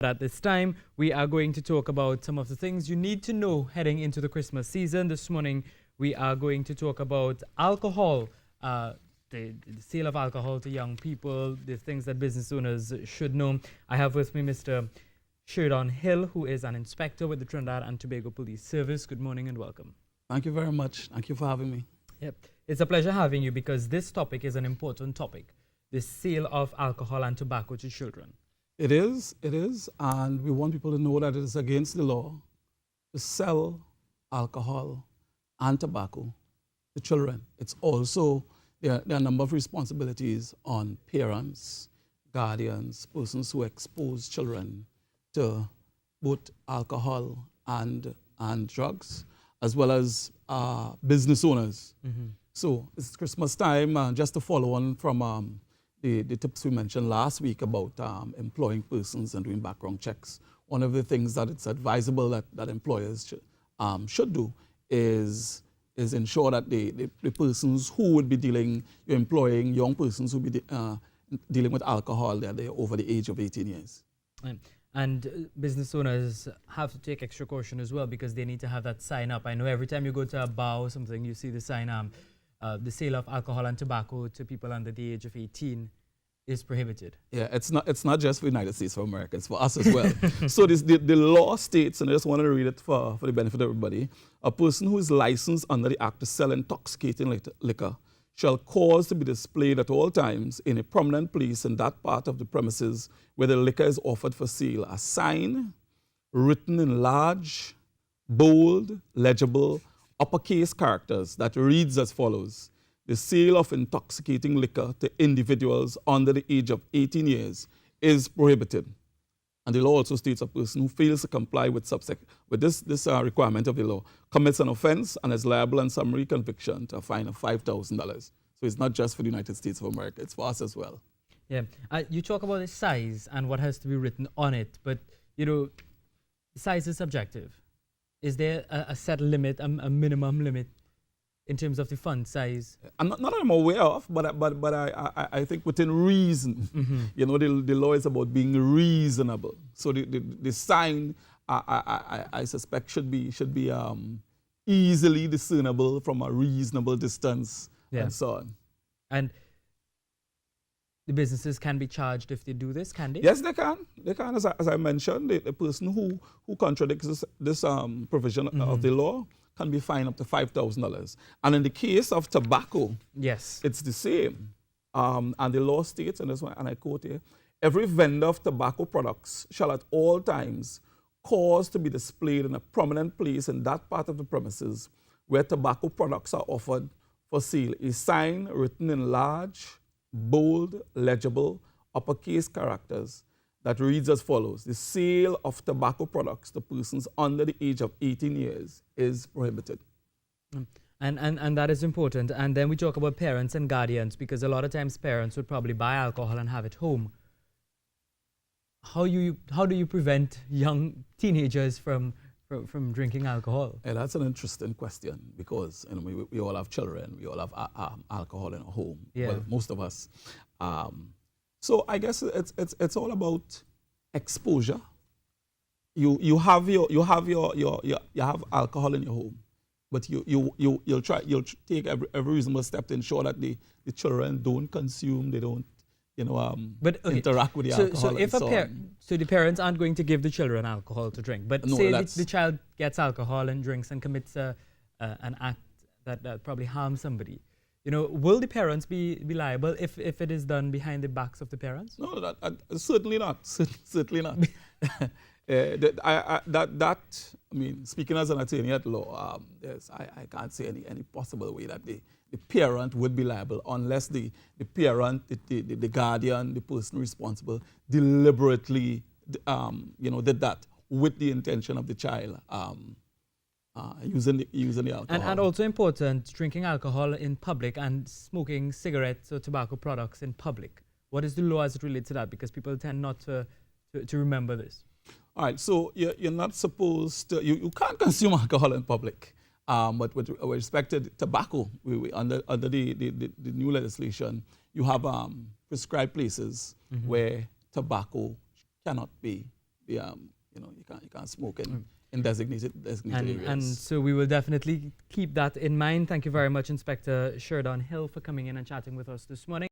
At this time, we are going to talk about some of the things you need to know heading into the Christmas season. This morning, we are going to talk about alcohol, the sale of alcohol to young people, the things that business owners should know. I have with me Mr. Sheridan Hill, who is an inspector with the Trinidad and Tobago Police Service. Good morning and welcome. Thank you very much. Thank you for having me. Yep. It's a pleasure having you because this topic is an important topic, the sale of alcohol and tobacco to children. It is, and we want people to know that it is against the law to sell alcohol and tobacco to children. It's also, there are a number of responsibilities on parents, guardians, persons who expose children to both alcohol and drugs, as well as business owners. Mm-hmm. So it's Christmas time, just to follow on from the tips we mentioned last week about employing persons and doing background checks. One of the things that it's advisable that employers should do is ensure that the persons who would be you're employing young persons who would be dealing with alcohol, they're over the age of 18 years. And business owners have to take extra caution as well because they need to have that sign up. I know every time you go to a bar or something, you see the sign the sale of alcohol and tobacco to people under the age of 18 is prohibited. Yeah, it's not just for the United States of America, it's for us as well. So the law states, and I just want to read it for the benefit of everybody, a person who is licensed under the act to sell intoxicating liquor shall cause to be displayed at all times in a prominent place in that part of the premises where the liquor is offered for sale a sign written in large, bold, legible, uppercase characters that reads as follows: the sale of intoxicating liquor to individuals under the age of 18 years is prohibited. And the law also states a person who fails to comply with this requirement of the law commits an offense and is liable on summary conviction to a fine of $5,000. So it's not just for the United States of America, it's for us as well. Yeah, you talk about the size and what has to be written on it, but size is subjective. Is there a set limit, a minimum limit in terms of the font size? I'm not that I'm aware of, but I think within reason. Mm-hmm. The law is about being reasonable. So the sign I suspect should be easily discernible from a reasonable distance, and so on. And the businesses can be charged if they do this, can they? Yes, they can. They can, as I mentioned, the person who contradicts this provision mm-hmm. of the law can be fined up to $5,000. And in the case of tobacco, yes, it's the same. And the law states, and I quote here, every vendor of tobacco products shall at all times cause to be displayed in a prominent place in that part of the premises where tobacco products are offered for sale a sign written in large, bold, legible, uppercase characters that reads as follows: the sale of tobacco products to persons under the age of 18 years is prohibited. And that is important. And then we talk about parents and guardians, because a lot of times parents would probably buy alcohol and have it home. How do you prevent young teenagers from drinking alcohol? Yeah, that's an interesting question, because we all have children, we all have alcohol in our home. Yeah. Well, most of us. So I guess it's all about exposure. You have alcohol in your home, but you'll take every reasonable step to ensure that the children don't consume, they don't interact with the alcohol. So the parents aren't going to give the children alcohol to drink, but no, say the child gets alcohol and drinks and commits an act that probably harms somebody. Will the parents be liable if it is done behind the backs of the parents? No, certainly not. Certainly not. Speaking as an attorney at law, I can't see any possible way that the parent would be liable unless the parent, the guardian, the person responsible deliberately, did that with the intention of the child. Using the alcohol. And also important, drinking alcohol in public and smoking cigarettes or tobacco products in public. What is the law as it relates to that? Because people tend not to remember this. All right, so you're not supposed to, you can't consume alcohol in public. But with respect to tobacco, we under the new legislation, you have prescribed places where tobacco cannot be you know, you can't smoke in designated areas. And so we will definitely keep that in mind. Thank you very much, Inspector Sheridan Hill, for coming in and chatting with us this morning.